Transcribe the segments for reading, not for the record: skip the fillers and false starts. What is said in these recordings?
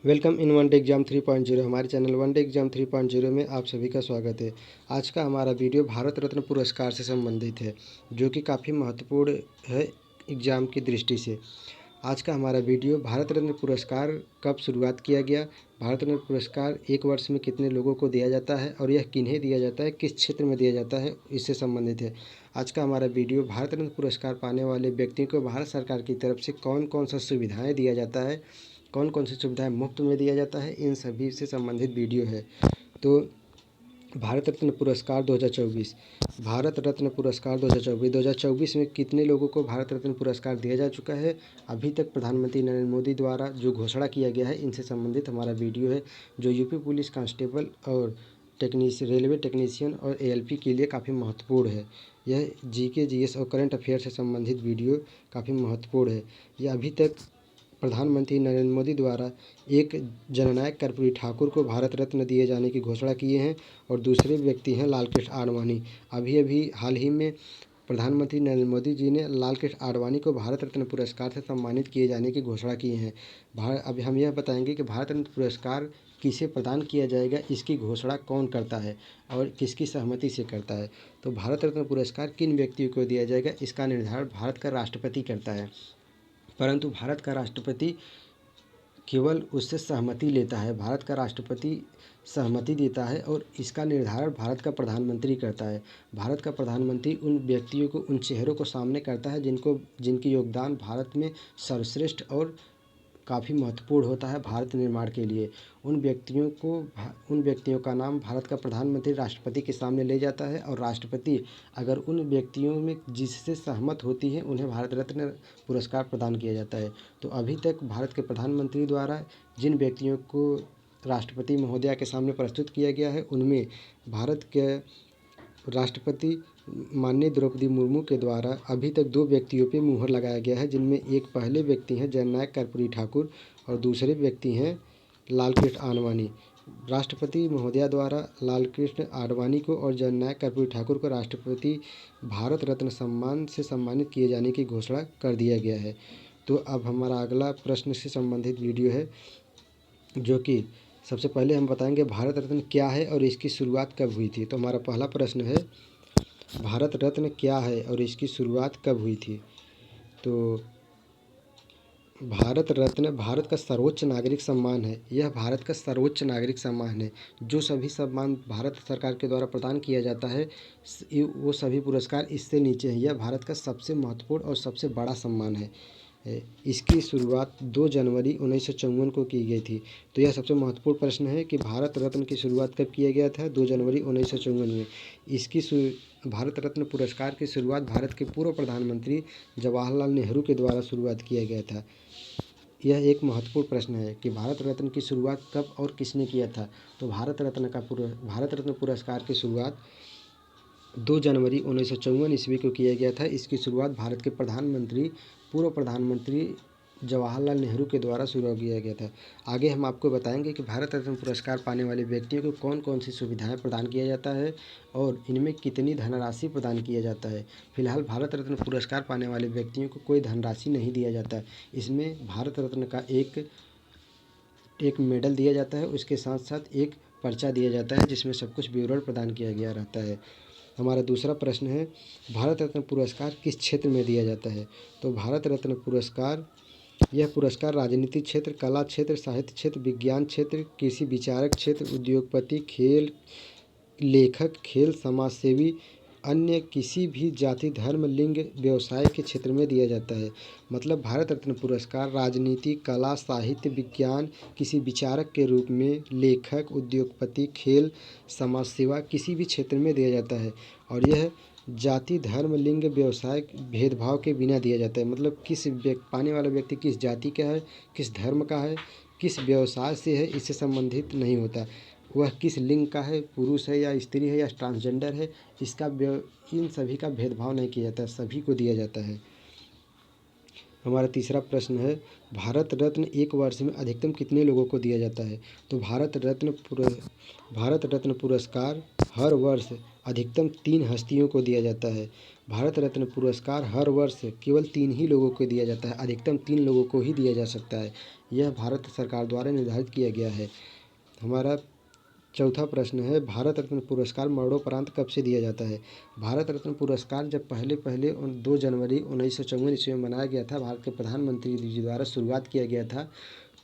Welcome in one day exam 3.0 हमारे channel one day exam 3.0 में आप सभी का स्वागत है। आज का हमारा वीडियो भारत रत्न पुरस्कार से संबंधित है, जो कि काफ़ी महत्वपूर्ण है एग्ज़ाम की दृष्टि से। आज का हमारा वीडियो भारत रत्न पुरस्कार कब शुरुआत किया गया, भारत रत्न पुरस्कार एक वर्ष में कितने लोगों को दिया जाता है और यह किन्हें दिया जाता है, किस क्षेत्र में दिया जाता है, इससे संबंधित है। आज का हमारा वीडियो भारत रत्न पुरस्कार पाने वाले व्यक्तियों को भारत सरकार की तरफ से कौन कौन सा सुविधाएँ दिया जाता है, कौन कौन सी सुविधाएं मुफ्त में दिया जाता है, इन सभी से संबंधित वीडियो है। तो भारत रत्न पुरस्कार 2024, भारत रत्न पुरस्कार 2024 में कितने लोगों को भारत रत्न पुरस्कार दिया जा चुका है, अभी तक प्रधानमंत्री नरेंद्र मोदी द्वारा जो घोषणा किया गया है, इनसे संबंधित हमारा वीडियो है, जो यूपी पुलिस कांस्टेबल और रेलवे टेक्नीशियन और एएलपी के लिए काफ़ी महत्वपूर्ण है। यह जीके, जीएस और करंट अफेयर से संबंधित वीडियो काफ़ी महत्वपूर्ण है। यह अभी तक प्रधानमंत्री नरेंद्र मोदी द्वारा एक जननायक कर्पूरी ठाकुर को भारत रत्न दिए जाने की घोषणा किए हैं और दूसरे व्यक्ति हैं लालकृष्ण आडवाणी। अभी हाल ही में प्रधानमंत्री नरेंद्र मोदी जी ने लालकृष्ण आडवाणी को भारत रत्न पुरस्कार से सम्मानित किए जाने की घोषणा की है। अभी हम यह बताएंगे कि भारत रत्न पुरस्कार किसे प्रदान किया जाएगा, इसकी घोषणा कौन करता है और किसकी सहमति से करता है। तो भारत रत्न पुरस्कार किन व्यक्तियों को दिया जाएगा, इसका निर्धारण भारत का राष्ट्रपति करता है, परंतु भारत का राष्ट्रपति केवल उससे सहमति लेता है। भारत का राष्ट्रपति सहमति देता है और इसका निर्धारण भारत का प्रधानमंत्री करता है। भारत का प्रधानमंत्री उन व्यक्तियों को, उन चेहरों को सामने करता है जिनकी योगदान भारत में सर्वश्रेष्ठ और काफ़ी महत्वपूर्ण होता है भारत निर्माण के लिए। उन व्यक्तियों का नाम भारत का प्रधानमंत्री राष्ट्रपति के सामने ले जाता है और राष्ट्रपति अगर उन व्यक्तियों में जिससे सहमत होती है, उन्हें भारत रत्न पुरस्कार प्रदान किया जाता है। तो अभी तक भारत के प्रधानमंत्री द्वारा जिन व्यक्तियों को राष्ट्रपति महोदया के सामने प्रस्तुत किया गया है, उनमें भारत के राष्ट्रपति माननीय द्रौपदी मुर्मू के द्वारा अभी तक 2 व्यक्तियों पे मुहर लगाया गया है, जिनमें एक पहले व्यक्ति हैं जननायक कर्पूरी ठाकुर और दूसरे व्यक्ति हैं लालकृष्ण आडवाणी। राष्ट्रपति महोदया द्वारा लालकृष्ण आडवाणी को और जननायक कर्पूरी ठाकुर को राष्ट्रपति भारत रत्न सम्मान से सम्मानित किए जाने की घोषणा कर दिया गया है। तो अब हमारा अगला प्रश्न से संबंधित वीडियो है, जो कि सबसे पहले हम बताएंगे भारत रत्न क्या है और इसकी शुरुआत कब हुई थी। तो हमारा पहला प्रश्न है, भारत रत्न क्या है और इसकी शुरुआत कब हुई थी। तो भारत रत्न भारत का सर्वोच्च नागरिक सम्मान है। यह भारत का सर्वोच्च नागरिक सम्मान है। जो सभी सम्मान भारत सरकार के द्वारा प्रदान किया जाता है, वो सभी पुरस्कार इससे नीचे हैं। यह भारत का सबसे महत्वपूर्ण और सबसे बड़ा सम्मान है। इसकी शुरुआत 2 जनवरी 1954 को की गई थी। तो यह सबसे महत्वपूर्ण प्रश्न है कि भारत रत्न की शुरुआत कब किया गया था, 2 जनवरी 1954 में। भारत रत्न पुरस्कार की शुरुआत भारत के पूर्व प्रधानमंत्री जवाहरलाल नेहरू के द्वारा शुरुआत किया गया था। यह एक महत्वपूर्ण प्रश्न है कि भारत रत्न की शुरुआत कब और किसने किया था। तो भारत रत्न पुरस्कार की शुरुआत 2 जनवरी 1954 ईस्वी को किया गया था। इसकी शुरुआत भारत के पूर्व प्रधानमंत्री जवाहरलाल नेहरू के द्वारा शुरू किया गया था। आगे हम आपको बताएंगे कि भारत रत्न पुरस्कार पाने वाले व्यक्तियों को कौन कौन सी सुविधाएं प्रदान किया जाता है और इनमें कितनी धनराशि प्रदान किया जाता है। फिलहाल भारत रत्न पुरस्कार पाने वाले व्यक्तियों को कोई धनराशि नहीं दिया जाता। इसमें भारत रत्न का एक मेडल दिया जाता है, उसके साथ साथ एक पर्चा दिया जाता है, जिसमें सब कुछ विवरण प्रदान किया गया रहता है। हमारा दूसरा प्रश्न है, भारत रत्न पुरस्कार किस क्षेत्र में दिया जाता है। तो भारत रत्न पुरस्कार, यह पुरस्कार राजनीति क्षेत्र, कला क्षेत्र, साहित्य क्षेत्र, विज्ञान क्षेत्र, कृषि विचारक क्षेत्र, उद्योगपति, खेल, लेखक, खेल समाजसेवी, अन्य किसी भी जाति, धर्म, लिंग, व्यवसाय के क्षेत्र में दिया जाता है। मतलब भारत रत्न पुरस्कार राजनीति, कला, साहित्य, विज्ञान, किसी विचारक के रूप में, लेखक, उद्योगपति, खेल, समाज सेवा, किसी भी क्षेत्र में दिया जाता है और यह जाति, धर्म, लिंग, व्यवसाय भेदभाव के बिना दिया जाता है। मतलब पाने वाला व्यक्ति किस जाति का है, किस धर्म का है, किस व्यवसाय से है, इससे संबंधित नहीं होता। वह किस लिंग का है, पुरुष है या स्त्री है या ट्रांसजेंडर है, इन सभी का भेदभाव नहीं किया जाता, सभी को दिया जाता है। हमारा तीसरा प्रश्न है, भारत रत्न एक वर्ष में अधिकतम कितने लोगों को दिया जाता है। तो भारत रत्न पुरस्कार हर वर्ष अधिकतम 3 हस्तियों को दिया जाता है। भारत रत्न पुरस्कार हर वर्ष केवल 3 ही लोगों को दिया जाता है, अधिकतम 3 लोगों को ही दिया जा सकता है। यह भारत सरकार द्वारा निर्धारित किया गया है। हमारा चौथा प्रश्न है, भारत रत्न पुरस्कार मरणोपरांत कब से दिया जाता है? भारत रत्न पुरस्कार जब पहले 2 जनवरी 1954 ईस्वी में मनाया गया था, भारत के प्रधानमंत्री जी द्वारा शुरुआत किया गया था,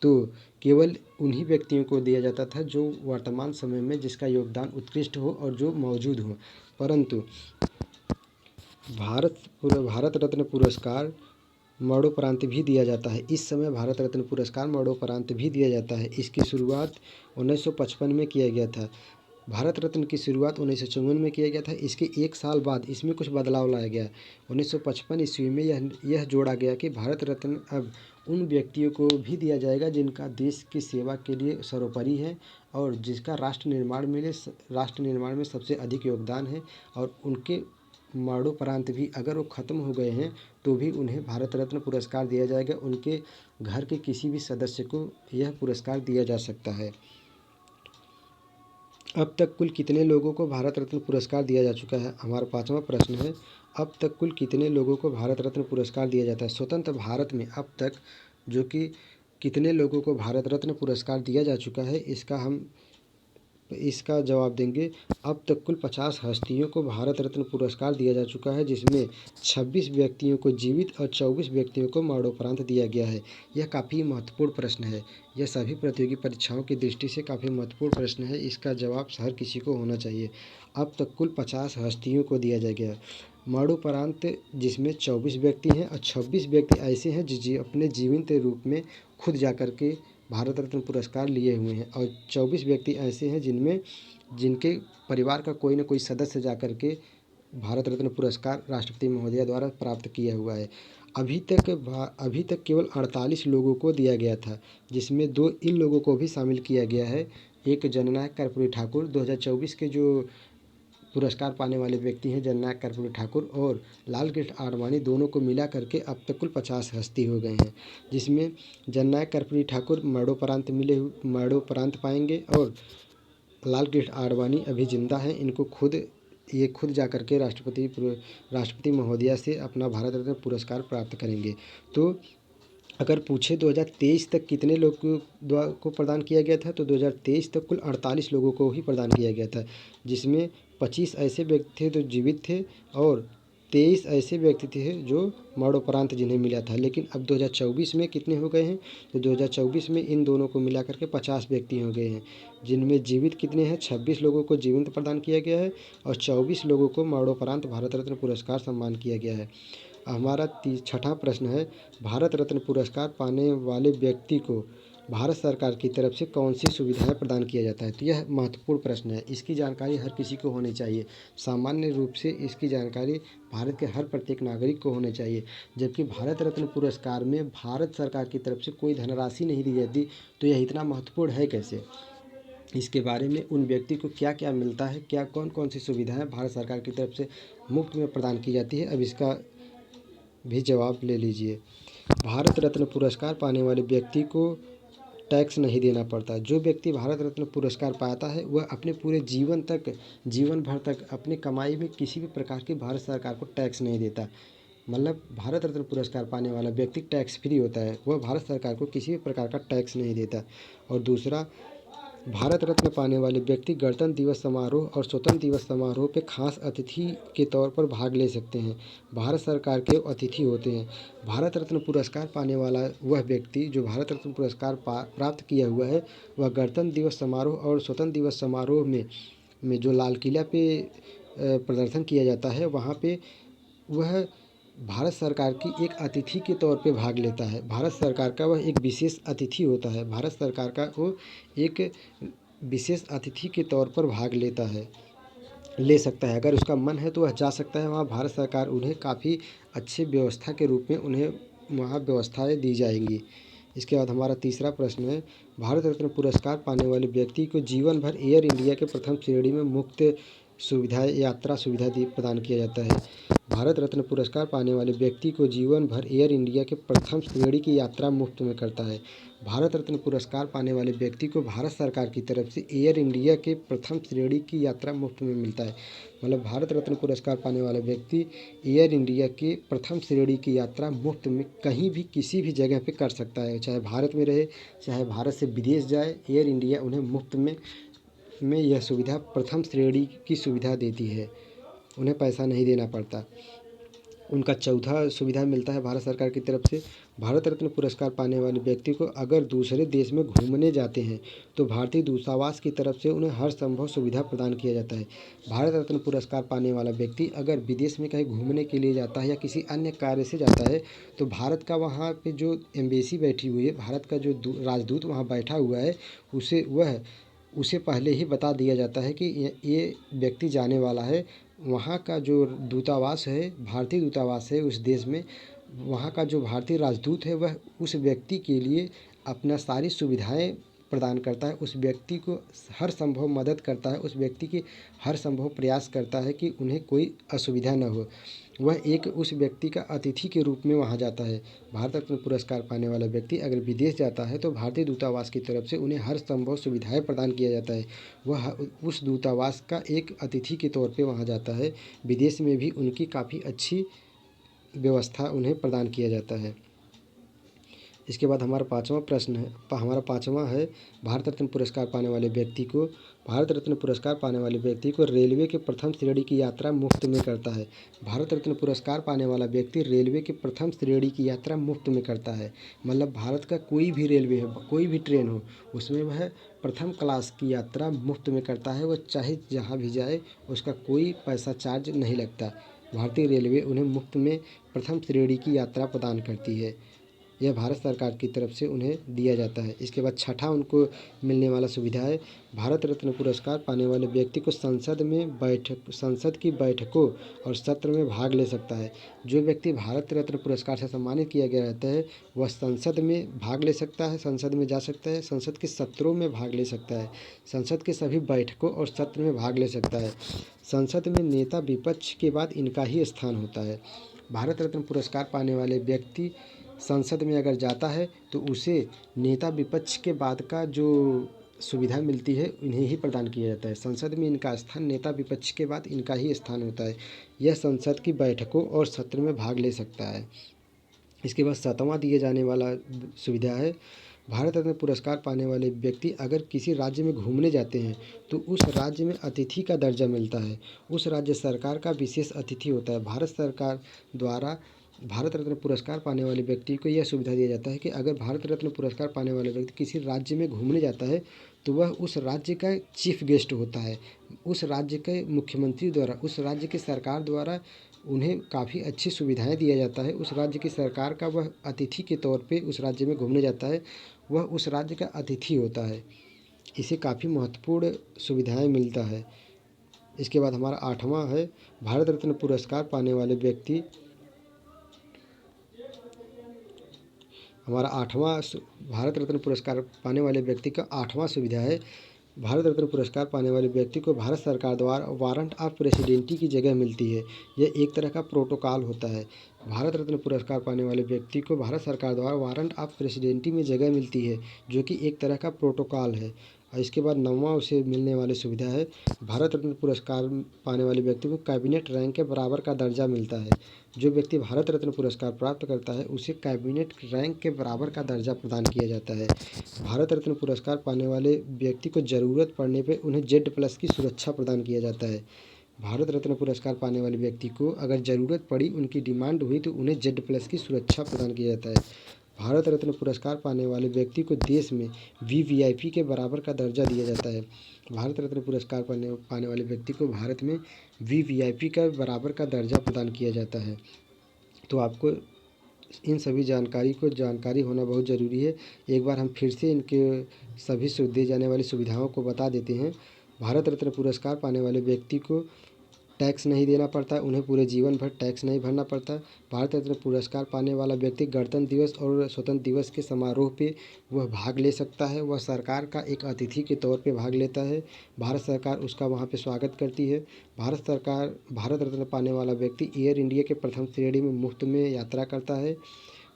तो केवल उन्हीं व्यक्तियों को दिया जाता था जो वर्तमान समय में जिसका योगदान उत्कृष्ट हो और जो मौजूद हो। परंतु भारत रत्न पुरस्कार मरणोपरांत भी दिया जाता है। इस समय भारत रत्न पुरस्कार मरणोपरांत भी दिया जाता है। इसकी शुरुआत 1955 में किया गया था। भारत रत्न की शुरुआत 1954 में किया गया था। इसके 1 साल बाद इसमें कुछ बदलाव लाया गया। 1955 ईस्वी में यह जोड़ा गया कि भारत रत्न अब उन व्यक्तियों को भी दिया जाएगा जिनका देश की सेवा के लिए सर्वोपरि है और जिसका राष्ट्र निर्माण में सबसे अधिक योगदान है, और उनके मरणोपरांत भी अगर वो ख़त्म हो गए हैं तो भी उन्हें भारत रत्न पुरस्कार दिया जाएगा। उनके घर के किसी भी सदस्य को यह पुरस्कार दिया जा सकता है। अब तक कुल कितने लोगों को भारत रत्न पुरस्कार दिया जा चुका है? हमारा 5वां प्रश्न है, अब तक कुल कितने लोगों को भारत रत्न पुरस्कार दिया जाता है? स्वतंत्र भारत में अब तक जो कि कितने लोगों को भारत रत्न पुरस्कार दिया जा चुका है, इसका जवाब देंगे। अब तक कुल 50 हस्तियों को भारत रत्न पुरस्कार दिया जा चुका है, जिसमें 26 व्यक्तियों को जीवित और 24 व्यक्तियों को मरणोपरांत दिया गया है। यह काफ़ी महत्वपूर्ण प्रश्न है। यह सभी प्रतियोगी परीक्षाओं की दृष्टि से काफ़ी महत्वपूर्ण प्रश्न है। इसका जवाब हर किसी को होना चाहिए। अब तक कुल 50 हस्तियों को दिया गया मरणोपरांत, जिसमें 24 व्यक्ति हैं और 26 व्यक्ति ऐसे हैं जो अपने जीवंत रूप में खुद जाकर के भारत रत्न पुरस्कार लिए हुए हैं, और 24 व्यक्ति ऐसे हैं जिनके परिवार का कोई न कोई सदस्य जाकर के भारत रत्न पुरस्कार राष्ट्रपति महोदया द्वारा प्राप्त किया हुआ है। अभी तक केवल 48 लोगों को दिया गया था, जिसमें 2 इन लोगों को भी शामिल किया गया है। एक जननायक कर्पूरी ठाकुर 2024 के जो पुरस्कार पाने वाले व्यक्ति हैं, जननायक कर्पूरी ठाकुर और लालकृष्ण आडवाणी, दोनों को मिला करके अब तक कुल 50 हस्ती हो गए हैं, जिसमें जननायक कर्पूरी ठाकुर मरणोपरांत पाएंगे और लालकृष्ण आडवाणी अभी जिंदा हैं। इनको खुद जाकर के राष्ट्रपति महोदया से अपना भारत रत्न पुरस्कार प्राप्त करेंगे। तो अगर पूछे 2023 तक कितने लोगों को प्रदान किया गया था, तो 2023 तक कुल 48 लोगों को ही प्रदान किया गया था, जिसमें 25 ऐसे व्यक्ति थे जो जीवित थे और 23 ऐसे व्यक्ति थे जो मरणोपरांत जिन्हें मिला था। लेकिन अब 2024 में कितने हो गए हैं, तो 2024 में इन दोनों को मिला करके 50 व्यक्ति हो गए हैं, जिनमें जीवित कितने हैं, 26 लोगों को जीवित प्रदान किया गया है और 24 लोगों को मरणोपरांत भारत रत्न पुरस्कार सम्मान किया गया है। हमारा 6वां प्रश्न है, भारत रत्न पुरस्कार पाने वाले व्यक्ति को भारत सरकार की तरफ से कौन सी सुविधाएं प्रदान किया जाता है? तो यह महत्वपूर्ण प्रश्न है। इसकी जानकारी हर किसी को होनी चाहिए। सामान्य रूप से इसकी जानकारी भारत के हर प्रत्येक नागरिक को होनी चाहिए। जबकि भारत रत्न पुरस्कार में भारत सरकार की तरफ से कोई धनराशि नहीं दी जाती, तो यह इतना महत्वपूर्ण है कैसे? इसके बारे में उन व्यक्ति को क्या क्या मिलता है, क्या कौन कौन सी सुविधाएं भारत सरकार की तरफ से मुफ्त में प्रदान की जाती है, अब इसका भी जवाब ले लीजिए। भारत रत्न पुरस्कार पाने वाले व्यक्ति को टैक्स नहीं देना पड़ता। जो व्यक्ति भारत रत्न पुरस्कार पाता है वह अपने पूरे जीवन भर तक अपनी कमाई में किसी भी प्रकार की भारत सरकार को टैक्स नहीं देता। मतलब भारत रत्न पुरस्कार पाने वाला व्यक्ति टैक्स फ्री होता है, वह भारत सरकार को किसी भी प्रकार का टैक्स नहीं देता। और दूसरा, भारत रत्न पाने वाले व्यक्ति गणतंत्र दिवस समारोह और स्वतंत्रता दिवस समारोह पे खास अतिथि के तौर पर भाग ले सकते हैं। भारत सरकार के अतिथि होते हैं। भारत रत्न पुरस्कार पाने वाला वह व्यक्ति जो भारत रत्न पुरस्कार प्राप्त किया हुआ है, वह गणतंत्र दिवस समारोह और स्वतंत्रता दिवस समारोह में जो लाल किला पे प्रदर्शन किया जाता है, वहाँ पे वह भारत सरकार की एक अतिथि के तौर पे भाग लेता है। भारत सरकार का वह एक विशेष अतिथि होता है। भारत सरकार का वो एक विशेष अतिथि के तौर पर भाग ले सकता है। अगर उसका मन है तो वह जा सकता है वहाँ। भारत सरकार उन्हें काफ़ी अच्छी व्यवस्था के रूप में उन्हें वहाँ व्यवस्थाएं दी जाएंगी। इसके बाद हमारा 3रा प्रश्न है, भारत रत्न पुरस्कार पाने वाले व्यक्ति को जीवन भर एयर इंडिया के प्रथम श्रेणी में मुफ्त यात्रा सुविधा प्रदान किया जाता है। भारत रत्न पुरस्कार पाने वाले व्यक्ति को जीवन भर एयर इंडिया के प्रथम श्रेणी की यात्रा मुफ्त में करता है। भारत रत्न पुरस्कार पाने वाले व्यक्ति को भारत सरकार की तरफ से एयर इंडिया के प्रथम श्रेणी की यात्रा मुफ्त में मिलता है। मतलब भारत रत्न पुरस्कार पाने वाला व्यक्ति एयर इंडिया के प्रथम श्रेणी की यात्रा मुफ्त में कहीं भी किसी भी जगह पे कर सकता है, चाहे भारत में रहे, चाहे भारत से विदेश जाए, एयर इंडिया उन्हें मुफ्त में यह सुविधा प्रथम श्रेणी की सुविधा देती है, उन्हें पैसा नहीं देना पड़ता। उनका चौथा सुविधा मिलता है भारत सरकार की तरफ से। भारत रत्न पुरस्कार पाने वाले व्यक्ति को अगर दूसरे देश में घूमने जाते हैं तो भारतीय दूतावास की तरफ से उन्हें हर संभव सुविधा प्रदान किया जाता है। भारत रत्न पुरस्कार पाने वाला व्यक्ति अगर विदेश में कहीं घूमने के लिए जाता है या किसी अन्य कार्य से जाता है तो भारत का वहाँ पे जो एम्बेसी बैठी हुई है, भारत का जो राजदूत वहाँ बैठा हुआ है, उसे पहले ही बता दिया जाता है कि ये व्यक्ति जाने वाला है। वहाँ का जो दूतावास है, भारतीय दूतावास है उस देश में, वहाँ का जो भारतीय राजदूत है वह उस व्यक्ति के लिए अपना सारी सुविधाएं प्रदान करता है, उस व्यक्ति को हर संभव मदद करता है, उस व्यक्ति की हर संभव प्रयास करता है कि उन्हें कोई असुविधा न हो। वह एक उस व्यक्ति का अतिथि के रूप में वहाँ जाता है। भारत रत्न पुरस्कार पाने वाला व्यक्ति अगर विदेश जाता है तो भारतीय दूतावास की तरफ से उन्हें हर संभव सुविधाएं प्रदान किया जाता है। वह उस दूतावास का एक अतिथि के तौर पे वहाँ जाता है। विदेश में भी उनकी काफ़ी अच्छी व्यवस्था उन्हें प्रदान किया जाता है। इसके बाद हमारा पाँचवा है भारत रत्न पुरस्कार पाने वाले व्यक्ति को रेलवे के प्रथम श्रेणी की यात्रा मुफ्त में करता है। भारत रत्न पुरस्कार पाने वाला व्यक्ति रेलवे के प्रथम श्रेणी की यात्रा मुफ्त में करता है। मतलब भारत का कोई भी रेलवे हो, कोई भी ट्रेन हो, उसमें वह प्रथम क्लास की यात्रा मुफ्त में करता है। वह चाहे जहाँ भी जाए उसका कोई पैसा चार्ज नहीं लगता। भारतीय रेलवे उन्हें मुफ्त में प्रथम श्रेणी की यात्रा प्रदान करती है। यह भारत सरकार की तरफ से उन्हें दिया जाता है। इसके बाद छठा उनको मिलने वाला सुविधा है, भारत रत्न पुरस्कार पाने वाले व्यक्ति को संसद की बैठकों और सत्र में भाग ले सकता है। जो व्यक्ति भारत रत्न पुरस्कार से सम्मानित किया गया रहता है वह संसद में भाग ले सकता है, संसद में जा सकता है, संसद के सत्रों में भाग ले सकता है, संसद के सभी बैठकों और सत्र में भाग ले सकता है। संसद में नेता विपक्ष के बाद इनका ही स्थान होता है। भारत रत्न पुरस्कार पाने वाले व्यक्ति संसद में अगर जाता है तो उसे नेता विपक्ष के बाद का जो सुविधा मिलती है इन्हें ही प्रदान किया जाता है। संसद में इनका स्थान नेता विपक्ष के बाद इनका ही स्थान होता है। यह संसद की बैठकों और सत्र में भाग ले सकता है। इसके बाद सातवां दिए जाने वाला सुविधा है, भारत रत्न पुरस्कार पाने वाले व्यक्ति अगर किसी राज्य में घूमने जाते हैं तो उस राज्य में अतिथि का दर्जा मिलता है। उस राज्य सरकार का विशेष अतिथि होता है। भारत सरकार द्वारा भारत रत्न पुरस्कार पाने वाले व्यक्ति को यह सुविधा दिया जाता है कि अगर भारत रत्न पुरस्कार पाने वाले व्यक्ति किसी राज्य में घूमने जाता है तो वह उस राज्य का चीफ गेस्ट होता है। उस राज्य के मुख्यमंत्री द्वारा, उस राज्य की सरकार द्वारा उन्हें काफ़ी अच्छी सुविधाएं दिया जाता है। उस राज्य की सरकार का वह अतिथि के तौर पे उस राज्य में घूमने जाता है, वह उस राज्य का अतिथि होता है। इसे काफ़ी महत्वपूर्ण सुविधाएं मिलता है। इसके बाद हमारा आठवां है, भारत रत्न पुरस्कार पाने वाले व्यक्ति भारत रत्न पुरस्कार पाने वाले व्यक्ति का आठवां सुविधा है, भारत रत्न पुरस्कार पाने वाले व्यक्ति को भारत सरकार द्वारा वारंट ऑफ प्रेसिडेंटी की जगह मिलती है। यह एक तरह का प्रोटोकॉल होता है। भारत रत्न पुरस्कार पाने वाले व्यक्ति को भारत सरकार द्वारा वारंट ऑफ प्रेसिडेंटी में जगह मिलती है, जो कि एक तरह का प्रोटोकॉल है। और इसके बाद नौवां उसे मिलने वाली सुविधा है, भारत रत्न पुरस्कार पाने वाले व्यक्ति को कैबिनेट रैंक के बराबर का दर्जा मिलता है। जो व्यक्ति भारत रत्न पुरस्कार प्राप्त करता है उसे कैबिनेट रैंक के बराबर का दर्जा प्रदान किया जाता है। भारत रत्न पुरस्कार पाने वाले व्यक्ति को ज़रूरत पड़ने पर उन्हें Z+ की सुरक्षा प्रदान किया जाता है। भारत रत्न पुरस्कार पाने वाले व्यक्ति को अगर ज़रूरत पड़ी, उनकी डिमांड हुई तो उन्हें Z+ की सुरक्षा प्रदान किया जाता है। भारत रत्न पुरस्कार पाने वाले व्यक्ति को देश में VVIP के बराबर का दर्जा दिया जाता है। भारत रत्न पुरस्कार पाने वाले व्यक्ति को भारत में VVIP का बराबर का दर्जा प्रदान किया जाता है। तो आपको इन सभी जानकारी होना बहुत ज़रूरी है। एक बार हम फिर से इनके सभी दी जाने वाली सुविधाओं को बता देते हैं। भारत रत्न पुरस्कार पाने वाले व्यक्ति को टैक्स नहीं देना पड़ता, उन्हें पूरे जीवन भर टैक्स नहीं भरना पड़ता। भारत रत्न पुरस्कार पाने वाला व्यक्ति गणतंत्र दिवस और स्वतंत्र दिवस के समारोह पे वह भाग ले सकता है। वह सरकार का एक अतिथि के तौर पे भाग लेता है। भारत सरकार उसका वहाँ पे स्वागत करती है। भारत रत्न पाने वाला व्यक्ति एयर इंडिया के प्रथम श्रेणी में मुफ्त में यात्रा करता है।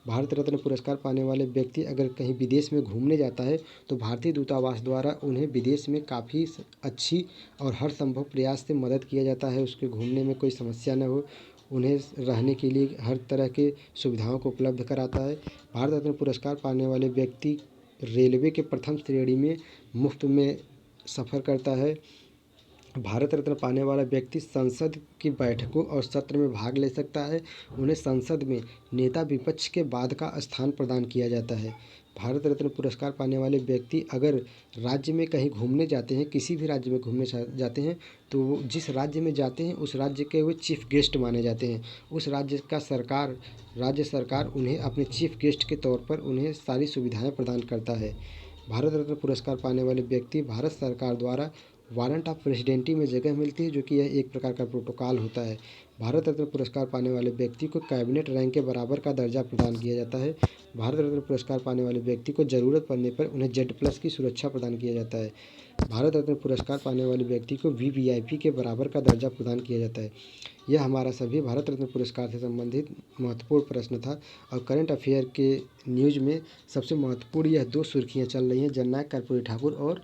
भारत रत्न पुरस्कार पाने वाले व्यक्ति अगर कहीं विदेश में घूमने जाता है तो भारतीय दूतावास द्वारा उन्हें विदेश में काफ़ी अच्छी और हर संभव प्रयास से मदद किया जाता है, उसके घूमने में कोई समस्या न हो, उन्हें रहने के लिए हर तरह के सुविधाओं को उपलब्ध कराता है। भारत रत्न पुरस्कार पाने वाले व्यक्ति रेलवे के प्रथम श्रेणी में मुफ्त में सफ़र करता है। भारत रत्न पाने वाला व्यक्ति संसद की बैठकों और सत्र में भाग ले सकता है। उन्हें संसद में नेता विपक्ष के बाद का स्थान प्रदान किया जाता है। भारत रत्न पुरस्कार पाने वाले व्यक्ति अगर राज्य में कहीं घूमने जाते हैं, किसी भी राज्य में घूमने जाते हैं, तो वो जिस राज्य में जाते हैं उस राज्य के वो चीफ गेस्ट माने जाते हैं। उस राज्य सरकार उन्हें अपने चीफ गेस्ट के तौर पर उन्हें सारी सुविधाएं प्रदान करता है। भारत रत्न पुरस्कार पाने वाले व्यक्ति भारत सरकार द्वारा वारंट ऑफ प्रेसिडेंटी में जगह मिलती है, जो कि यह एक प्रकार का प्रोटोकॉल होता है। भारत रत्न पुरस्कार पाने वाले व्यक्ति को कैबिनेट रैंक के बराबर का दर्जा प्रदान किया जाता है। भारत रत्न पुरस्कार पाने वाले व्यक्ति को ज़रूरत पड़ने पर उन्हें Z+ की सुरक्षा प्रदान किया जाता है। भारत रत्न पुरस्कार पाने वाले व्यक्ति को VVIP के बराबर का दर्जा प्रदान किया जाता है। यह हमारा सभी भारत रत्न पुरस्कार से संबंधित महत्वपूर्ण प्रश्न था। और करंट अफेयर के न्यूज़ में सबसे महत्वपूर्ण यह 2 सुर्खियाँ चल रही हैं, जननायक कर्पूरी ठाकुर और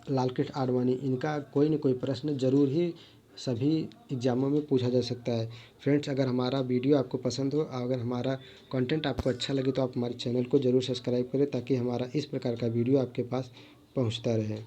लालकृष्ण आडवाणी। इनका कोई न कोई प्रश्न ज़रूर ही सभी एग्ज़ामों में पूछा जा सकता है। फ्रेंड्स, अगर हमारा वीडियो आपको पसंद हो, अगर हमारा कंटेंट आपको अच्छा लगे तो आप हमारे चैनल को ज़रूर सब्सक्राइब करें, ताकि हमारा इस प्रकार का वीडियो आपके पास पहुंचता रहे।